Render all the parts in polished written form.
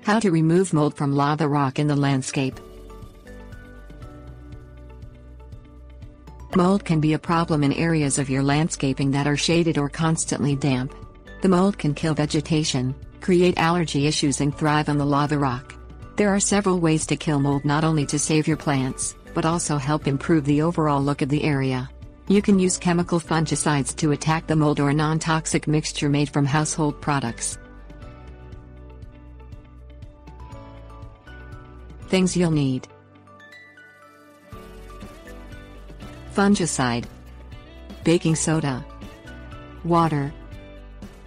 How to remove mold from lava rock in the landscape. Mold can be a problem in areas of your landscaping that are shaded or constantly damp. The mold can kill vegetation, create allergy issues and thrive on the lava rock. There are several ways to kill mold, not only to save your plants, but also help improve the overall look of the area. You can use chemical fungicides to attack the mold or a non-toxic mixture made from household products. Things you'll need: fungicide, baking soda, water,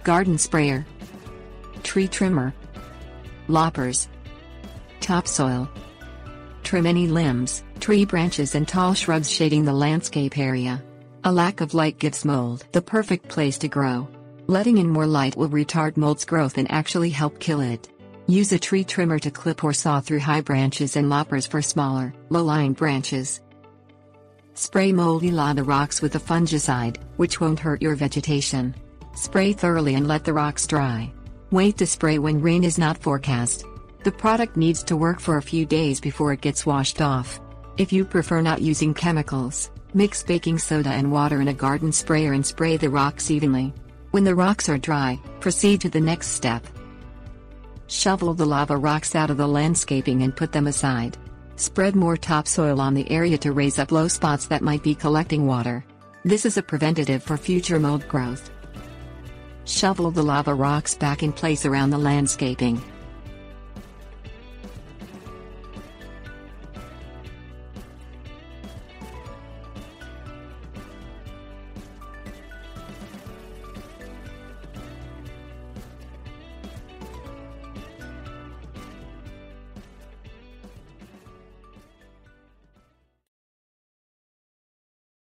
garden sprayer, tree trimmer, loppers, topsoil. Trim any limbs, tree branches and tall shrubs shading the landscape area. A lack of light gives mold the perfect place to grow. Letting in more light will retard mold's growth and actually help kill it. Use a tree trimmer to clip or saw through high branches and loppers for smaller, low-lying branches. Spray moldy lava rocks with a fungicide, which won't hurt your vegetation. Spray thoroughly and let the rocks dry. Wait to spray when rain is not forecast. The product needs to work for a few days before it gets washed off. If you prefer not using chemicals, mix baking soda and water in a garden sprayer and spray the rocks evenly. When the rocks are dry, proceed to the next step. Shovel the lava rocks out of the landscaping and put them aside. Spread more topsoil on the area to raise up low spots that might be collecting water. This is a preventative for future mold growth. Shovel the lava rocks back in place around the landscaping.